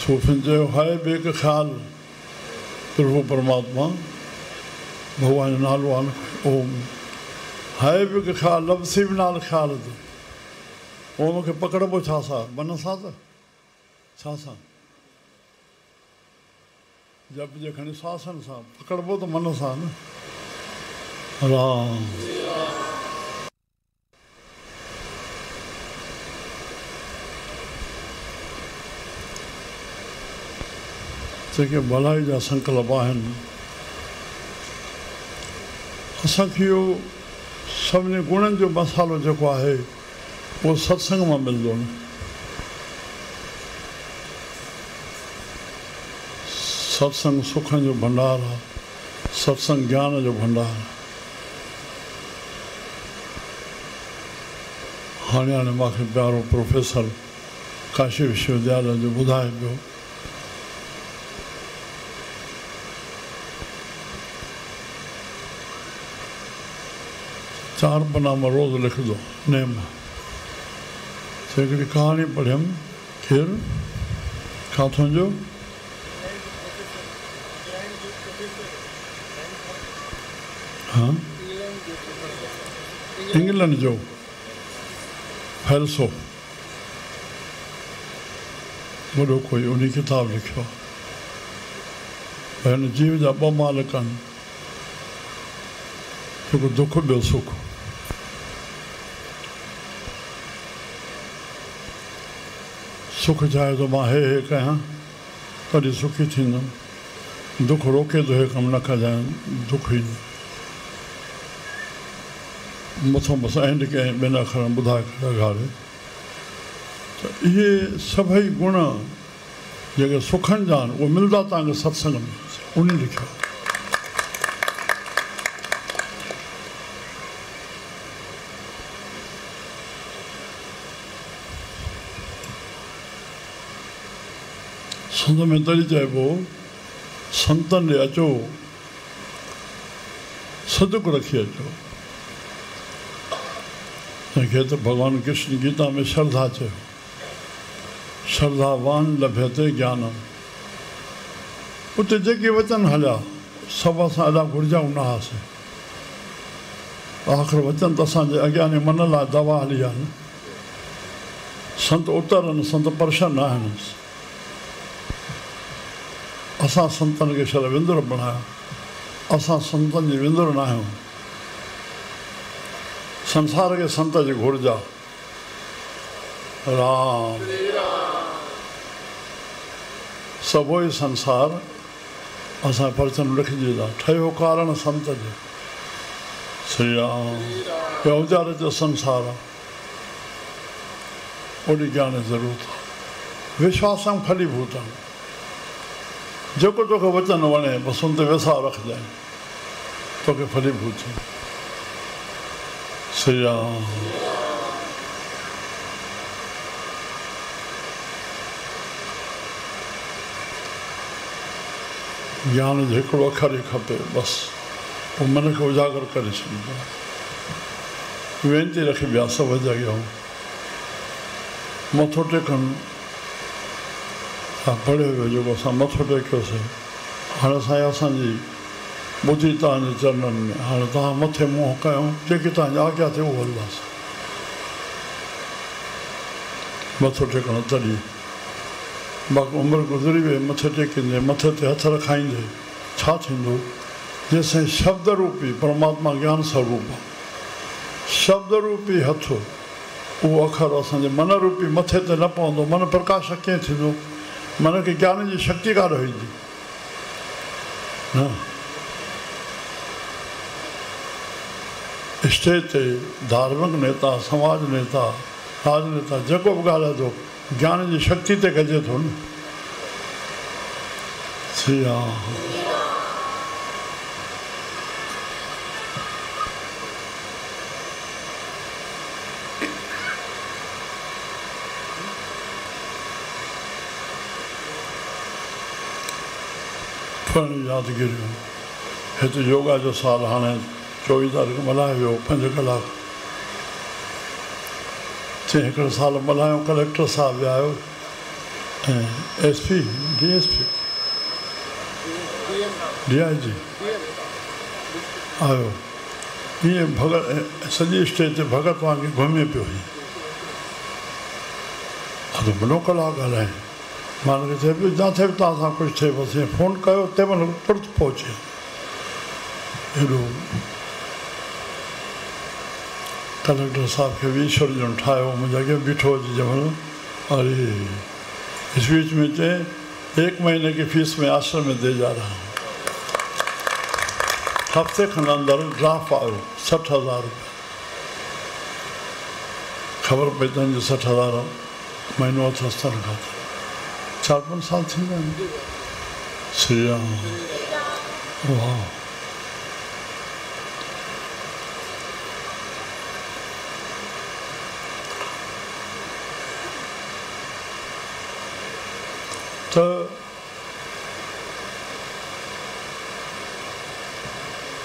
सूफ़िन जो है बेक ख्याल प्रभु परमात्मा भगवान जो नालो आहे ओम है बेक ख्याल लफ़्ज़ी बि नाल ख्याल ते उहो मूंखे पकड़बो छा सां मन सां त छा सां जप जे खणी सांसनि सां पकड़बो त मन सां न राम जेके भलाई जा संकल्प आहिनि असांखे इहो सभिनी गुणनि जो मसालो जेको आहे उहो सत्संग मां मिलंदो न सत्संग सुखनि जो भंडार आहे सत्संग ज्ञान जो भंडार आहे हाणे मूंखे प्यारो प्रोफेसर काशी विश्वविद्यालय जो ॿुधाए पियो चार पन्ना मां रोज़ लिखंदो नेम हिकिड़ी कहाणी पढ़ियमि केरु किथां जो हा इंग्लैंड जो फ़ैलसो वॾो कोई उन किताब लिखियो आहे हिन जीव जा ॿ मालिक आहिनि हिकु दुख ॿियो सुख सुख चाहे तो मां हे कयां तॾहिं सुखी थींदुमि दुख रोके थो हे कमु न कजांइ दुख ई मथां बसि एंड कयईं ॿिनि अखरनि ॿुधाए करे ॻाढ़े त इहे सभई गुण जेके सुखनि जा आहिनि उहे मिलंदा तव्हांखे सत्संग में उन लिखियो संत में तॾहिं चइबो संतनि ॾे अचो सदुक रखी अचो तंहिंखे त भॻवानु कृष्ण गीता में श्रद्धा चयो श्रद्धावान लभ्यते ज्ञानम उते जेके वचन हलिया सभु असां एॾा घुरिजाऊं न हुआसीं आख़िर वचन त असांजे अॻियां मन लाइ दवा हली आहे न संत उतरनि संत परशन आहिनि असां संतनि खे छॾे विंदुर बणायो असां संतनि जी विंदुर न आहियूं संसार खे संत जी घुरिज आहे राम सभु ई संसार असां परचन लिखिजी था ठहियो कारण संत जो श्री राम औजार जो संसार आहे ओॾी ज्ञान जी ज़रूरत आहे विश्वासम फलीभूतम जेको तोखे वचन वणे बसि हुन ते वेसाह रखजांइ तोखे फलीभूत थी श्री राम ज्ञान जो हिकिड़ो अखर ई खपे बसि पोइ मन खे उजागर करे छॾींदो वेनती रखी ॿिया सभु जॻहियूं मथो टेकनि पढ़ियो वियो जेको असां मथो टेकियोसीं हाणे साईं असांजी ॿुधी तव्हांजे चरणनि में हाणे तव्हां मथे मुंहुं कयूं जेकी तव्हांजी आज्ञा थिए उहो हलंदासीं मथो टेकणु तॾहिं बाक़ी उमिरि गुज़री वई मथे टेकींदे मथे ते हथ रखाईंदे छा थींदो जेसिताईं शब्द रूपी परमात्मा ज्ञान स्वरूप आहे शब्द रूपी हथ उहो अखर असांजे मन रूपी मथे ते न पवंदो मन प्रकाश कीअं थींदो मन खे ज्ञान जी शक्ति काॾे ईंदी न स्टेज ते धार्मिक नेता समाज नेता राजनेता जेको बि ॻाल्हाए थो ज्ञान जी शक्ति ते कजे थो न श्री राम यादगिरियूं हिते योगा जो साल हाणे 24 तारीख़ मल्हायो वियो 5 कलाक चई हिकिड़े साल मल्हायो कलेक्टर साहिबु विया आहियो एसपी डीएसपी डीआईजी आयो ये भगत सॼी स्टेज ते भगत वांगुरु घुमे पियो हुई वॾो कलाक ॻाल्हाए मां हुनखे चए पियो जिथे बि तव्हां सां कुझु थिए बसि फ़ोन कयो तंहिं महिल तुरत पहुचे हेॾो कलेक्टर साहब खे बि ईश्वर ॼण ठाहियो मुंहिंजे अॻे बीठो हुजे जंहिं महिल अरे इस बीच में चए 1 महीने की फीस में आश्रम में दे जा रहा हूँ हफ्ते खन अंदर ड्राफ्ट आयो 60,000 रुपया ख़बर पई तव्हांजो 60,000 महीनो अथसि तनख़्वाह 4-5 साल थी विया आहिनि श्री राम वाह त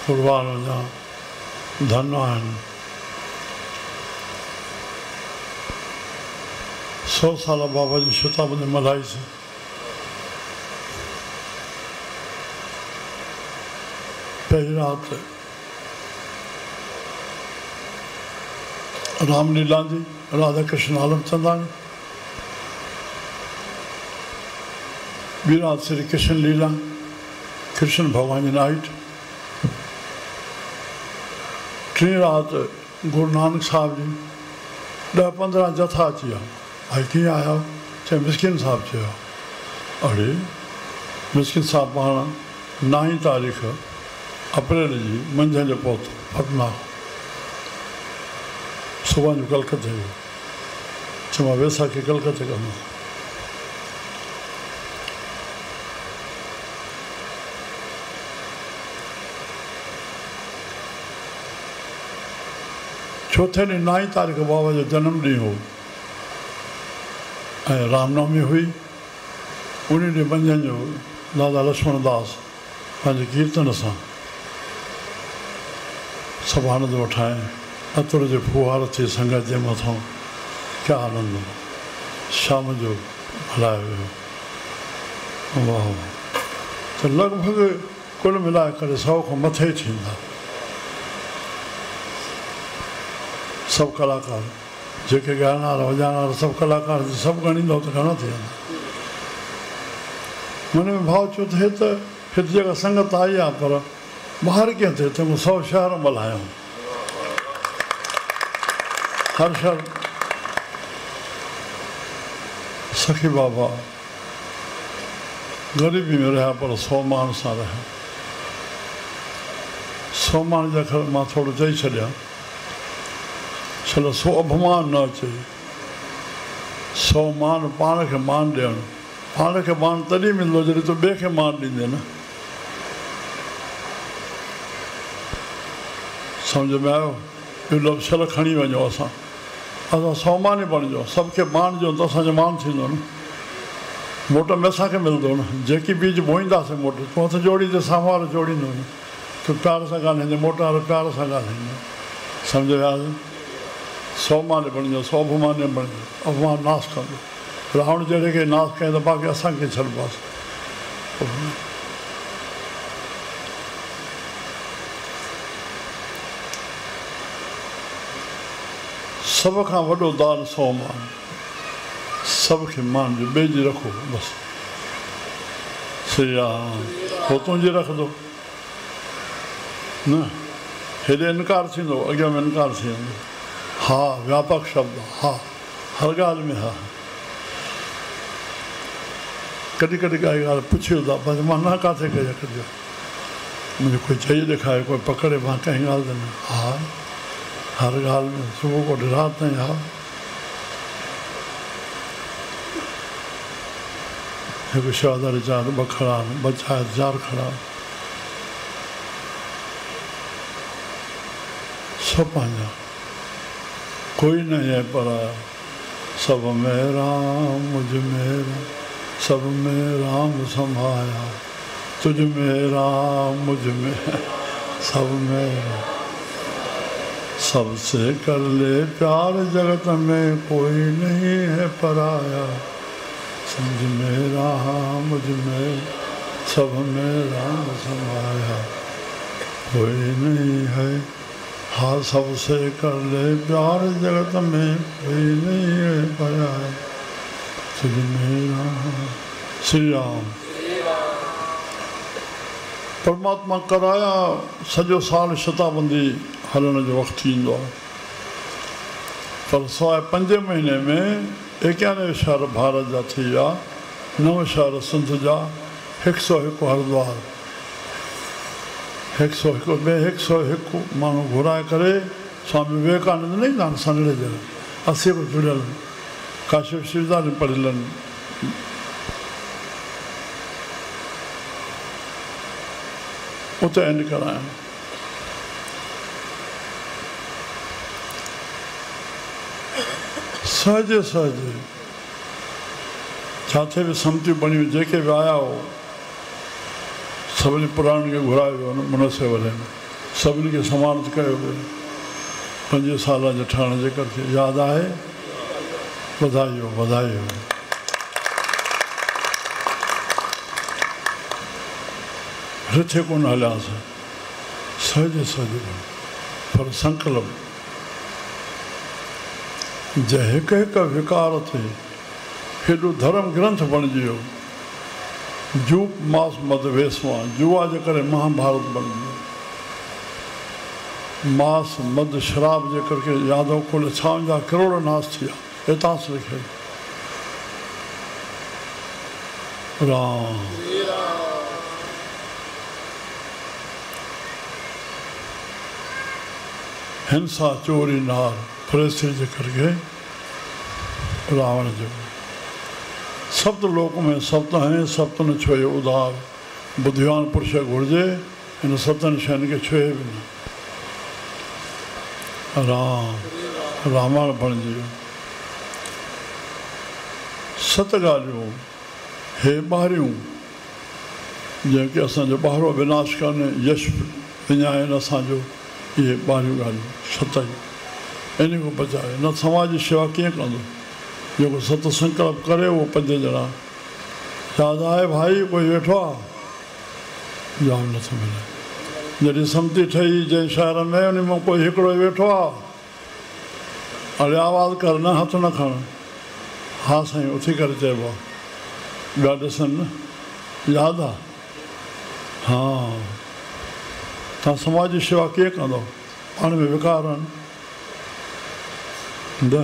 कुर्बान वञा धन आहिनि 100 साल बाबा जी शताब्दी मल्हाईसीं पहिरीं राति रामलीला जी राधा कृष्ण आलमचंदाणी ॿी राति श्री कृष्ण लीला कृष्ण भगवान जी नाइट टी राति गुरु नानक साहिब जी 10-15 जथा अची विया भाई कीअं आया चए मिस्किन साहिब चयो अड़े मिस्किन साहिब पाण 9 तारीख़ अप्रैल जी मंझंदि जो पहुतो पटना सुबुह जो कलकत्ते जो चयो मां वेसाखी कलकत्ते कंदुमि चौथे ॾींहुं 9 तारीख़ बाबा जो जनम ॾींहुं हो ऐं रामनवमी हुई उन ॾींहुं मंझंदि जो दादा लक्ष्मण दास पंहिंजे कीर्तन सां सभु आनंद वठाए अतुर जो फुहार थी संगत जे मथां क्या आनंद शाम जो हलायो वियो वाह त लॻभॻि कुल मिलाए करे 100 खां मथे थींदा सभु कलाकार जेके ॻाइणारा वॼाइणारा सभु कलाकार सभु ॻणींदो त घणा थी वेंदा मन में भाव चयो त हिते जेका संगत आई आहे पर ॿाहिरि कीअं थिए चङो 100 शहर मल्हायूं हर शहर सखी बाबा ग़रीबी में रहिया पर 100 माण्हुनि सां रहिया 100 माण्हुनि जा ख़ैर मां थोरो चई छॾियां छो सो अभिमान न अचे 100 मान पाण खे मान ॾियणु पाण खे मान तॾहिं मिलंदो जॾहिं तूं ॿिए खे मान ॾींदे न सम्झ में आयो इहो लफ़्ज़ खणी वञो असां 100 मान ई बणिजो सभु खे मान ॾियो त असांजो मान थींदो न मोट में असांखे मिलंदो न जेकी बीज बोईंदासीं मोट तूं हथ जोड़ी ते साम्हूं वारो जोड़ींदो न तूं प्यार सां ॻाल्हाईंदे मोट वारो प्यार सां ॻाल्हाईंदो सम्झ में आयो 100 मान बणिजो 100 अभिमान बणिजो अभिमान नाश कंदो रावण जहिड़े खे नाश कयूं त बाक़ी असांखे छॾिबोसि सभ खां वॾो दान 100 मान सभ खे मान ॾियो ॿिए जी रखो बसि श्री राम हो तुंहिंजी रखंदो न हेॾे इनकार थींदो अॻियां में इनकार थी वेंदो हा व्यापक शब्द हा हर ॻाल्हि में हा कॾहिं कॾहिं काई ॻाल्हि पुछियो था बसि मां न किथे कई करियो मुंहिंजो कोई चई ॾेखारे कोई पकड़े मां कंहिं ॻाल्हि ते न हा हर ॻाल्हि में सुबुह खां वठी राति ताईं हा हिकु शहदारी 4 ॿ खड़ा आहिनि 2 4 खड़ा सभु पंहिंजा कोई नहीं है पराया सब में राम मुझ में सब में राम समाया तुझ में राम मुझ में सब में सबसे कर ले प्यार जगत में कोई नहीं है पराया समझ मेरा मुझ में सब में राम समाया, कोई नहीं है हाँ सबसे कर ले प्यार जगत में, कोई नहीं है पाया है तुझ मेरा। श्री राम। परमात्मा कराया सॼो साल शताबंदी हलण जो वक़्तु ईंदो आहे, पर सवाइ 5 महीने में 91 शहर भारत जा थी विया, 9 शहर सिंध जा, 101 हरिद्वार, 101 में 101 माण्हू घुराए करे स्वामी विवेकानंद नहीं जान सनड़े जन 80 को जुड़ियल काशी विश्वविद्यालय पढ़ियल आहिनि। उते एंड कराया। सहजे सहजे जिथे भी सम्तियूं बणियूं जेके बि आया हो सभिनी पुराणनि खे घुरायो वियो मुनसे वरे में, सभिनी खे समानत कयो वियो। 5 साल जे ठहण जे करे यादि आहे, वधाई हो वधाई हो। रिथे कोन हलियासीं, सहजे सहजे पर संकल्प जंहिं हिकु हिकु विकार ते हेॾो धर्म ग्रंथ बणिजी वियो। जूप मांस मद वेसवा, जुआ जे करे महाभारत बणिजी वियो। मांस मद शराब जे करके यादव कुल 56 करोड़ नाश थी विया। इतिहास लिखे राम। हिंसा चोरी नार फरेस्ती जे करके रावण जो सप्त लोक में सप्त हैं सप्तन छुए उदार, बुद्धिवान पुरुष घुर्जे इन सतन शयुनि खे छुए बि न। राम रामायण बणिजी वियो। 7 ॻाल्हियूं हे ॿाहिरियूं जंहिंखे असांजो ॿाहिरो विनाश कान्हे, यश विञाइनि असांजो, इहे ॿाहिरियूं ॻाल्हियूं 7 इन खां बचाए। न समाज जी शेवा कीअं कंदो जेको 7 संकल्प करे उहो 5 ॼणा। यादि आहे भाई कोई वेठो आहे, जाम नथो मिले। जॾहिं सम्ती ठही जंहिं शहर में उन मां कोई हिकिड़ो वेठो आहे, अड़े आवाज़ु कर, न हथु न खण, हा साईं उथी करे चइबो आहे, ॿिया ॾिसनि न। यादि आहे? हा, तव्हां समाज जी शेवा कीअं कंदो? पाण में विकार आहिनि न।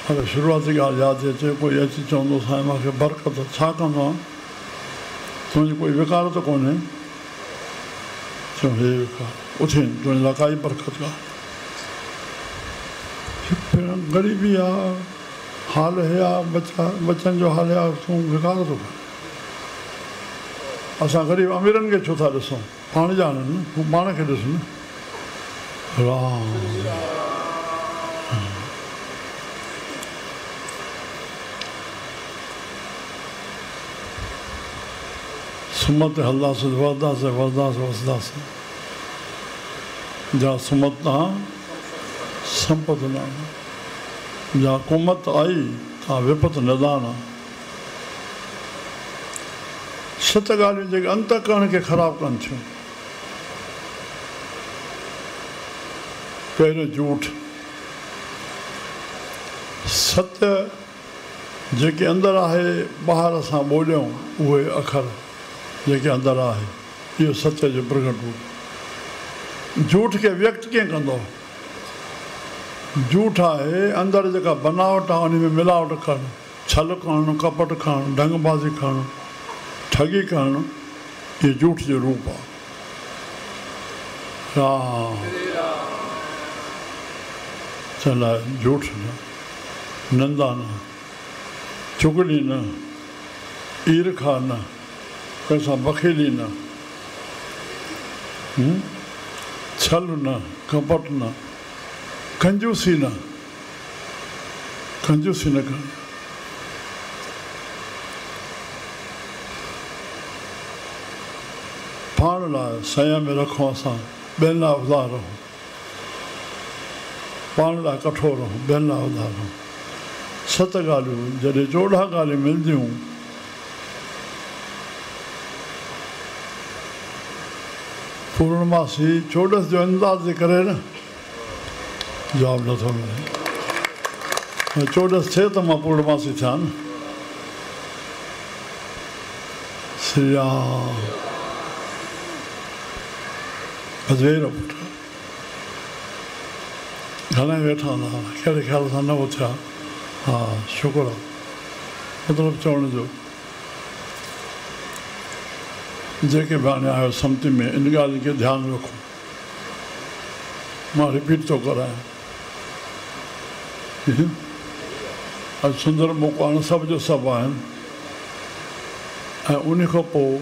अगरि शुरूआती ॻाल्हि यादि अचे, कोई अची चवंदो साईं मूंखे बरकत, छा कंदो आहे? तुंहिंजी कोई विकार त कोन्हे? चओ हे विकार, उथेनि तुंहिंजे लाइ काई बरकत कान्हे। ग़रीबी आहे, हाल हे आहे, बचनि जो हाल आहे, तूं विकार थो कर। असां ग़रीब अमीरनि खे छो था ॾिसूं? पाण ॼाणनि न, तूं पाण खे ॾिस न। राम सुमत हलंदासीं, वधंदासीं वधंदासीं वसंदासीं। जहाँ सुमत न संपत न, जहाँ कुमत आई तव्हां विपत निदान आहे। 7 ॻाल्हियूं जेके अंतकरण खे ख़राबु कनि थियूं। पहिरियों झूठ, सत्य जेके अंदरि आहे ॿाहिरि असां ॿोलियूं उहे अखर जेके अंदरि आहे, इहो सत्य जो प्रगट रूप। झूठ खे व्यक्त कीअं कंदो? झूठ आहे अंदरि जेका बनावट आहे उन में मिलावट करणु, छल करणु, कपट करणु, ढंगबाज़ी करणु, ठगी करणु, इहे झूठ जो रूप आहे। राम चला झूठ न, निंदा न, चुगली न, ईर्खा न, कंहिंसां बखेली न, छल न, कपट न, कंजूसी न, कंजूसी न करणी। पाण लाइ संयम में रखूं, असां ॿियनि लाइ उधार रहूं। पाण लाइ कठोर रहूं, ॿियनि लाइ उधार रहूं। 7 ॻाल्हियूं जॾहिं 14 ॻाल्हियूं मिलंदियूं पूर्णमासी 14 जो अंदाज़ करे न जवाब नथो मिले 14 थिए त मां पूर्णमासी थिया न श्री राम अजमेर पुट घणा वेठा हूंदा कहिड़े ख़्याल सां न उथिया हा शुक्र आहे मतिलबु चवण जो जेके बि हाणे आयो सम्ती में इन ॻाल्हि खे ध्यानु रखो मां रिपीट थो करायां अॼु सुंदर मुकान सभ जो सभु आहिनि ऐं उन खां पोइ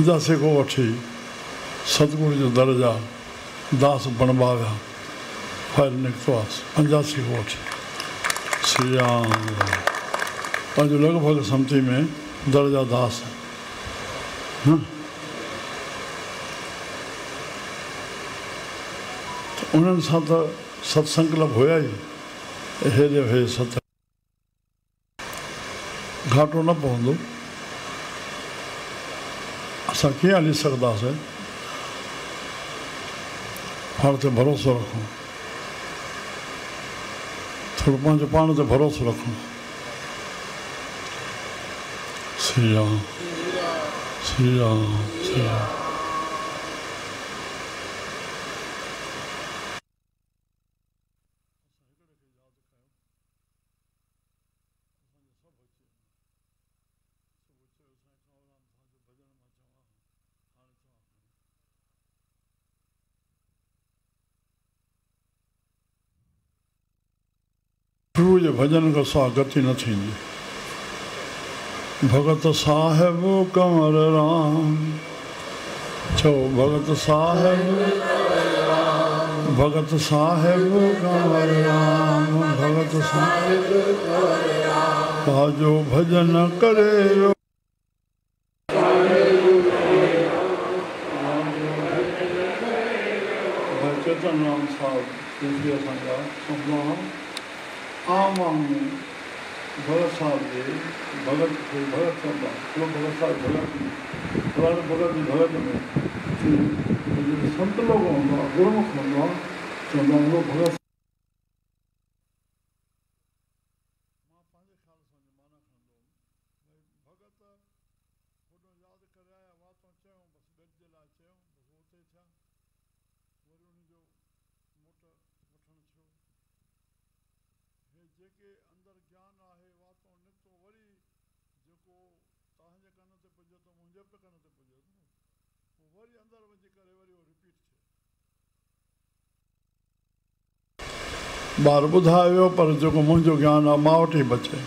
85 खां वठी सतगुरु जो दर्जा दास बणबा विया फाइल निकितो आहे 85 खां वठी श्री राम अॼु लॻभॻि सम्ती में दर्जा दास उन्हनि सां त सत्संकल्प हुया ई हेॾे हे सत घाटो न पवंदो असां कीअं हली सघंदासीं पाण ते भरोसो रखूं थोरो पंहिंजो पाण ते भरोसो रखूं श्री राम श्री राम श्री राम गुरु जे भजन खां सवाइ गति न थींदी भगत साहिब कंवर राम चओ भगत साहिब भगत साहिब कंवर राम भगत साहिब पाजो भजन करे चेतन राम साहब आम भगत साहब जे भगत चवंदा भगत साहब भगत में संत लोग हूंदो आहे गुरुमुख हूंदो आहे चवंदा आहिनि उहो भगत मां पंहिंजे ख़्याल सां माना खणंदो भई भगत होॾो यादि करे आया वातूं चयूं बसि ॿिए जे लाइ चयूं बसि उते थिया वरी उनजो मोट वठणु थियो हे जेके अंदरि ज्ञान आहे वातों निकितो वरी जेको तव्हांजे कन ते पुॼे थो मुंहिंजे बि कन ते पुॼे थो पोइ वरी अंदरि वञी करे वरी उहो रिपीट थिए ॿार ॿुधायो पर जेको मुंहिंजो ज्ञान आहे मां वटि ई बचे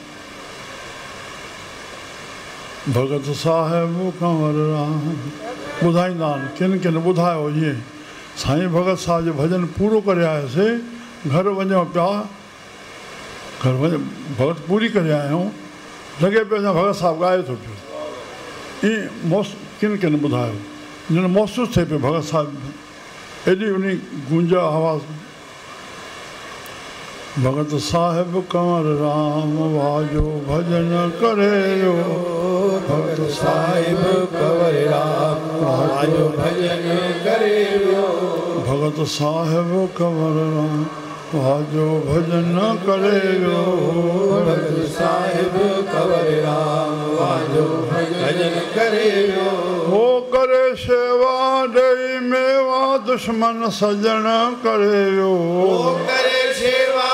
भगत साहिब कंवर राम ॿुधाईंदा आहिनि किन किन ॿुधायो ईअं साईं भगत साहिब जो भॼन पूरो करे आयासीं घर वञूं पिया घर वञ भगत पूरी करे आया आहियूं लॻे पियो अञा भगत साहिबु ॻाए थो पियो ईअं किन किन ॿुधायो ॼण महसूसु थिए पियो भगत साहिब एॾी उन गूंज आवाज़ भगत साहिब कंवर राम वाजो भजन करे भगत साहिब कंवर राम वाजो भजन करे भगत साहिब कंवर राम वाजो भजन करे भगत साहिब कंवर राम वाजो भजन करे हो करे शेवा ॾेई मेवा दुश्मन सजण करे करे शेवा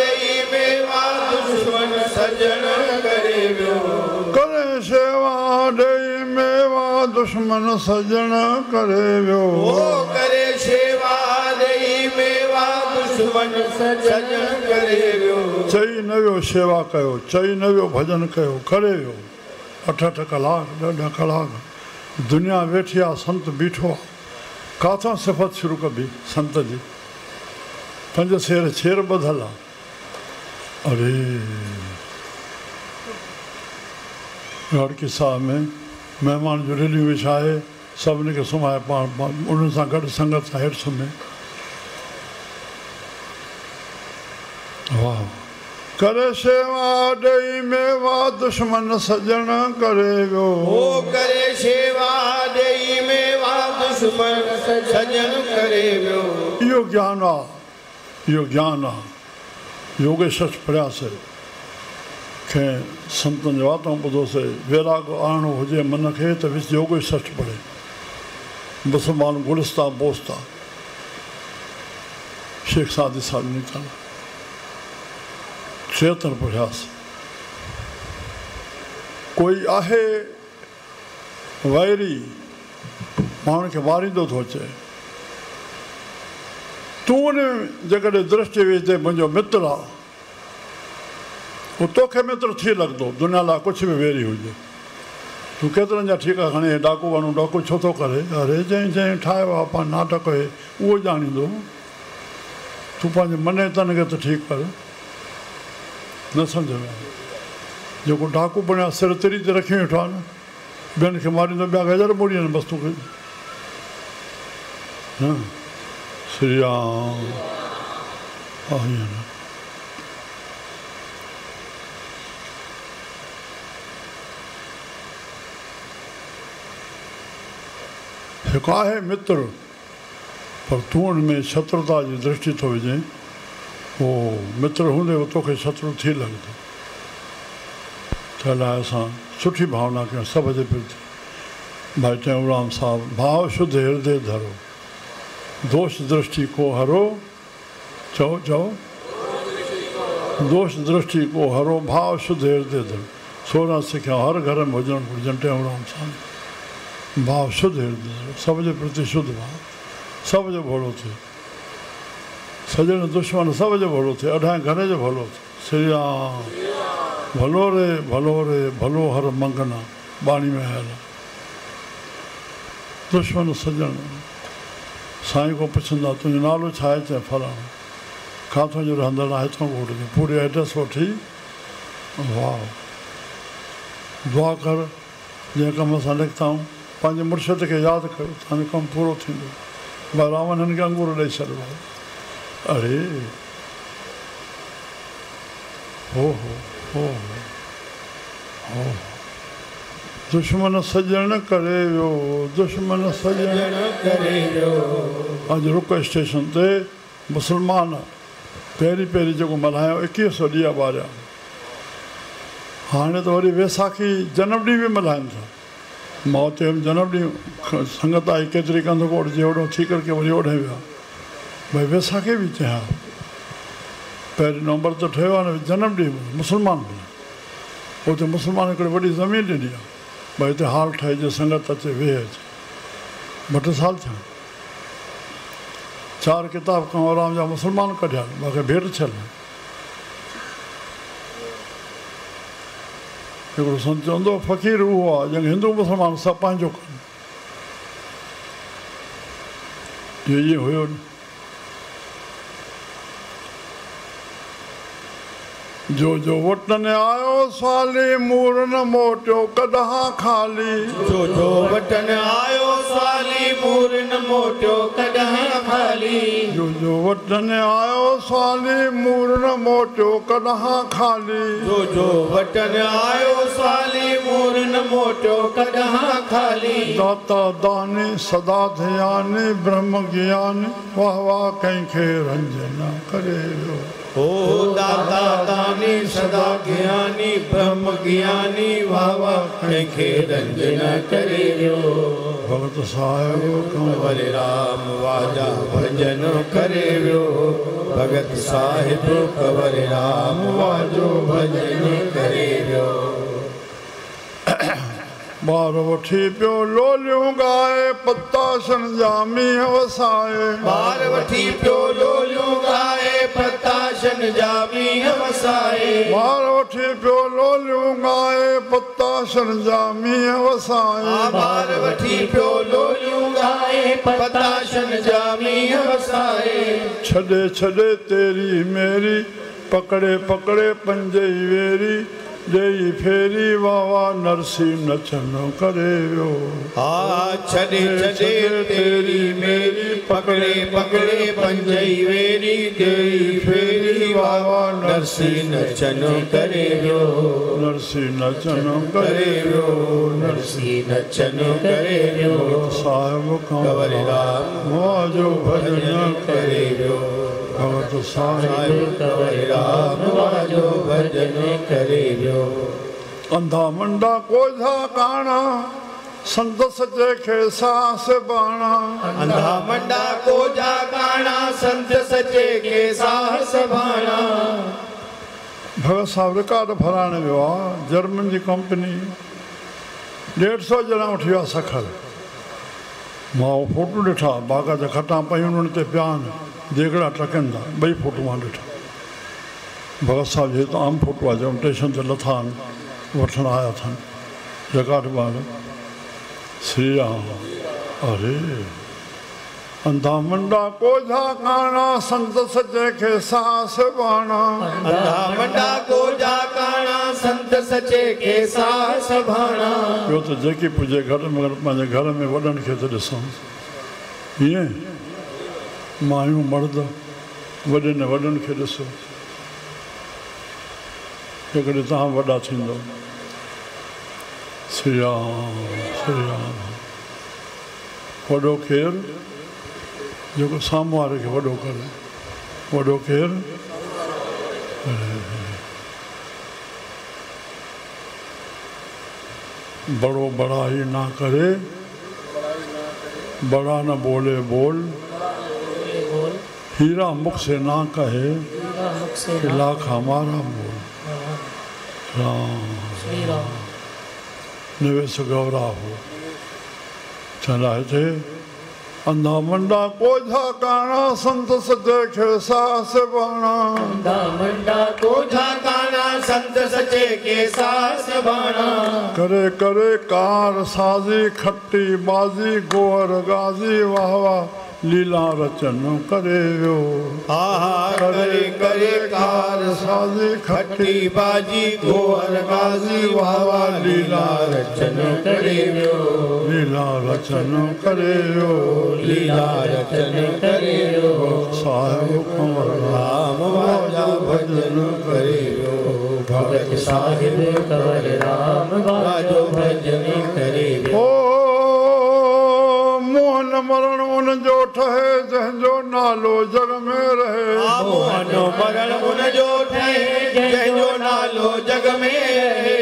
ॾेई मेवा दुश्मन सजण करे करे शेवा ॾेई मेवा दुश्मन सजण करे करे शेवा ॾेई मेवा दुश्मन सजण करे चई न वियो शेवा कयो चई न वियो भजन कयो करे वियो 8 कलाक 10 कलाक दुनिया वेठी आहे संत बीठो आहे काथां सिफ़त शुरू कबी संत जी 5 शेर छेर ॿधल आहे अरे राड़की साहब में महिमान जो रेलियूं विछाए सभिनी खे सुम्हाए पाण उन्हनि सां गॾु संगत सां हेठि सुम्हे वाह करे शेवा ॾेई मेवा दुश्मन सजण करे वियो ओ करे शेवा ॾेई मेवा दुश्मन सजण करे वियो इहो ज्ञान आहे इहो ज्ञान आहे योगेश पढ़ियासीं कंहिं संतनि जो वातो ॿुधोसीं वैराग आणणो हुजे मन खे त विच योगेश पढ़े मुस्लमान गुलिस्ता बोस्ता शेख सादी साहिब निकल 76 पढ़ियासीं कोई आहे वैरी माण्हुनि खे मारींदो थो अचे तूं उन जेकॾहिं दृष्टि विझे मुंहिंजो मित्र आहे उहो तोखे मित्र थी लॻंदो दुनिया लाइ कुझु बि वेरी हुजे तूं केतिरनि जा ठीका खणी डाकू वञू डाकू छो थो करे अरे जंहिं जंहिं ठाहियो आहे पाण नाटक हे उहो ॼाणींदो तूं पंहिंजे मन तन खे त ठीकु कर न सम्झ में जेको डाकू बणिया सिर तिरी ते रखी वेठो आहे न ॿियनि खे मारींदो ॿिया गजर ॿोड़ी आहिनि बसि तोखे श्री राम हिकु आहे मित्र पर तूं हुन में शत्रुता जी दृष्टि थो विझे उहो मित्र हूंदे उहो तोखे शत्रु थी लॻंदो छा लाइ असां सुठी भावना कयूं सभ जे प्रति भाई टेऊंराम साहब भाव शुद्ध हृदय धरो दोष दृष्टि को हरो चओ चओ दोष दृष्टि को हरो भाव शुद्ध हृदय धरो 16 सिखिया हर घर में हुजणु घुरिजनि टेऊंराम साहब भाव शुद्ध हृदय सब जे प्रति शुद्ध भाव सब जो भलो थिए सजण दुश्मन सब जो भलो थिए अढाई घर जो भलो थिए श्री राम भलो रे भलो हर मंगना बाणी में आयल दुश्मन सजण साईं को पुछंदा तुंहिंजो नालो छा आहे चए फलाणो काथों जो रहंदड़ आहे हितां कोट जो पूरी एड्रेस वठी वाह दुआ कर जंहिं कम असां निकिता आहियूं पंहिंजे मुर्शिद खे यादि कयो तव्हांजो कमु पूरो थींदो भाई रावण हिन खे अंगूर ॾेई छॾियो अरे हो दुश्मन सजण करे वियो दुश्मन सजण करे वियो अॼु रुक स्टेशन ते मुस्लमान पहिरीं जेको मल्हायो 2100 ॾींहं ॿारिया हाणे त वरी वैसाखी जनम ॾींहुं बि मल्हाइनि था मां उते जनम ॾींहुं संगत आई केतिरी कंदो कोट जे ओॾो थी करके वरी ओॾे विया भई वैसाखी बि चयां 1 नवंबर त ठहियो आहे न जनम ॾींहुं मुस्लमान बि उते मुस्लमान हिकिड़ी वॾी ज़मीन ॾिनी आहे भई हिते हाल ठाहिजे संगत अचे वेह अचे 2 साल थिया 4 किताब कंवराम जा मुस्लमान कढिया मूंखे भेट थियल हिकिड़ो संत चवंदो फ़क़ीर उहो आहे जंहिंखे हिंदू मुस्लमान सभु पंहिंजो कनि इहो हुयो न जो वटन आयो साली मूर न मोटियो कॾहिं खाली जो वटन आयो साली मूर न मोटियो कॾहिं खाली जो वटन आयो साली मूर न मोटियो कॾहिं खाली जो वटन आयो साली मूर न मोटियो कॾहिं खाली दाता दानी सदा ध्यानी ब्रह्म ज्ञानी वाह वाह कंहिंखे रंज न करे वियो ओ दाता दानी सदा ज्ञानी ब्रह्म ज्ञानी वाह वाह कंहिंखे रंज न करे वियो भगत साहिब कंवर राम वाजा भजन करे वियो भगत साहिब कंवर राम वाजो भजन करे वियो ॿार वठी पियो लोलियूं गाए पताशन जामी वसाए ॿार वठी पियो लोलियूं गाए पताशन जामी वसाए ॿार वठी पियो लोलियूं गाए पताशन जामी वसाए ॿार वठी पियो लोलियूं गाए पताशन जामी वसाए छॾे छॾे तेरी मेरी पकड़े पकड़े पंजे वेरी देई फेरी वावा नरसी नचन करे वियो छॾे छॾे तेरी मेरी पकड़े पकड़े पंजई वेरी देई फेरी वावा नरसी नचन करे वियो नरसी नचन करे वियो नरसी नचन करे वियो साहिब कंवर राम वाजो भजन करे वियो भगत साहिब कंवर राम वाजो भजन करे वियो अंधा मंडा कोझा काना संत सचे खे सास बाणा अंधा मंडा कोझा काना संत सचे खे सास बाणा भगत साहिब रिकॉर्ड फराइण वियो आहे जर्मन जी कंपनी 150 ॼणा वठी विया सखर मां फोटो ॾिठा बाग़ जा खटा पयूं उन्हनि ते पिया आहिनि देगड़ा टकनि था 2 फोटो मां ॾिठा भगत साहिब जी त आम फोटो आहे जो स्टेशन ते लथा आहिनि वठण आया अथनि रिकॉर्ड ॿार श्री राम अरे अंधा मंडा कोझा काना संत सचे खे सास बाणा अंधा मंडा कोझा काना संत सचे खे सास बाणा ॿियो त जेकी पुॼे घर में पंहिंजे घर में वॾनि खे त ॾिसूं ईअं मायूं मर्द वॾनि खे ॾिसो हिकिड़े तव्हां वॾा थींदो श्री राम वॾो केरु जेको साम्हूं वारे खे वॾो करे वॾो केरु बड़ो बड़ाई ना करे बड़ा न बोले बोल हीरा मुख से ना कहे लाख हमारा बोल राम निवेश गौरा हो चला थे अंधा मंडा कोझा काना संत सचे खे सास बाणा अंधा मंडा कोझा काना संत सचे खे सास बाणा करे करे कार साजी खट्टी बाजी गोहर गाजी वाह वाह लीला रचन करे वियो करे करे कार साजी खट्टी बाजी गोहर गाजी वाह वाह लीला रचन करे वियो लीला रचन करे वियो लीला रचन करे वियो साहिब कंवर राम वाजा भजन करे वियो भगत साहिब कंवर राम वाजो भजन करे वियो मोहन मरण उन जो ठहे जंहिंजो नालो जग में रहे मोहन मरण उन जो ठहे जंहिंजो नालो जग में रहे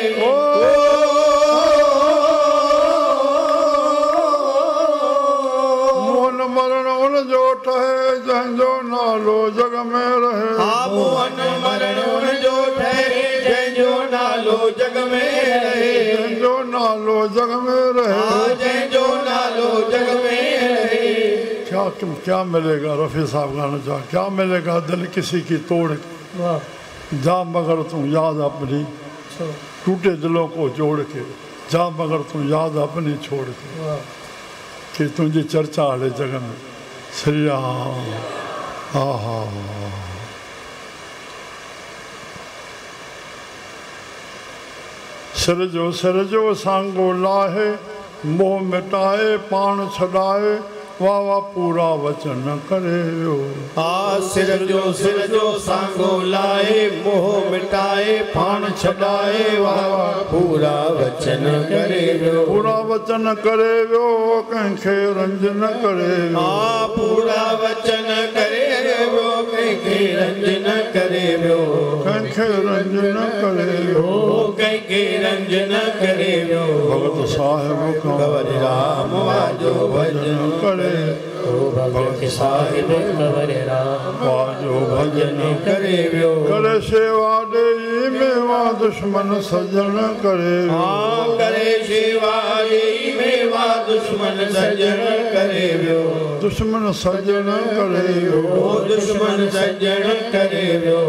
मोहन मरण उन जो ठहे जंहिंजो नालो जग में रहे मोहन मरण उन जो ठहे जंहिंजो नालो जग में रहे जंहिंजो नालो जग में रहे जंहिंजो नालो जग में रहे क्या मिलेगा रफ़ी साहब गाना चाह क्या मिलेगा दिल किसी की तोड़ जा मगर तुम याद अपनी टूटे दिलों को जोड़ के जा मगर तुम याद अपनी छोड़ के कि तुझी चर्चा हले जग में श्री राम हा सिर जो सांगो लाहे मोह मिटाए पाण छॾाए वाह वाह पूरा वचन करे वियो सिर जो सांगो लाए मोह मिटाए पाण छॾाए वाह वाह पूरा वचन करे वियो पूरा वचन करे वियो कंहिंखे रंज न करे पूरा वचन करे वियो कंहिंखे रंज न करे वियो कंहिंखे रंज न करे वियो कंहिंखे रंज न करे वियो भगत साहिब कंवर राम वाजो भजन करे भगत साहिब कंवर राम वाजो भजन करे वियो करे सेवा ॾेई मेवा दुश्मन सजन करे करे सेवा ॾेई मेवा दुश्मन सजन करे वियो दुश्मन सजन करे वियो दुश्मन सजन करे वियो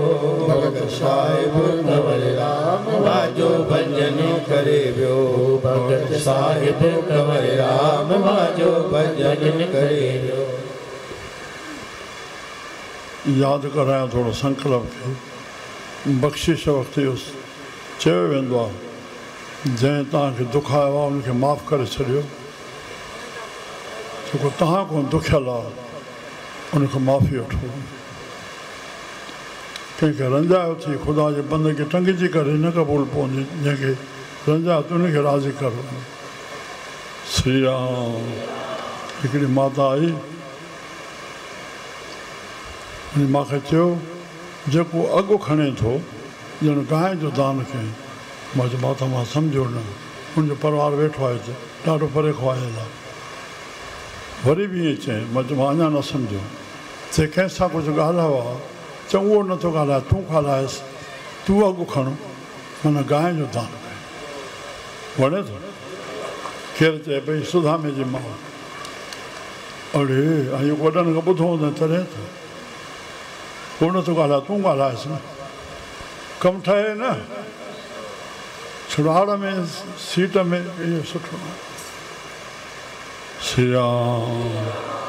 भगत साहिब कंवर राम वाजो भजन करे वियो भगत साहिब कंवर राम वाजो भजन करे वियो यादि करायां थोरो संकल्प खे बख़्शिश वक़्तु चयो वेंदो आहे जंहिं तव्हांखे दुख आयो आहे उनखे माफ़ु करे छॾियो जेको तव्हां कोन दुखियल आहे उनखे माफ़ी वठो कंहिंखे रंजायो थी ख़ुदा जे बंदे खे टंगिजी करे न क़बूल पवंदी जंहिंखे रंजायो त उनखे राज़ी करो श्री राम हिकिड़ी माता आई उन मूंखे चयो जेको अघु खणे थो ॼण गांइ जो दान कयईं मां चयो माता मां सम्झो न उनजो परिवार वेठो आहे हिते ॾाढो परे खां आयल आहे वरी बि ईअं चयईं मां चयो मां अञा न सम्झो जे कंहिंसां कुझु ॻाल्हायो आहे चङो उहो नथो ॻाल्हाए तूं ॻाल्हाएसि तूं अघु खण माना गांइ जो दान कयो वणे थो केरु चए भई सुधामे जी माउ अड़े इहो वॾनि खां ॿुधो हूंदो तॾहिं त उहो नथो ॻाल्हाए तूं ॻाल्हाएसि न कमु ठहे न छुड़ाड़ में सीट में इहो सुठो श्री राम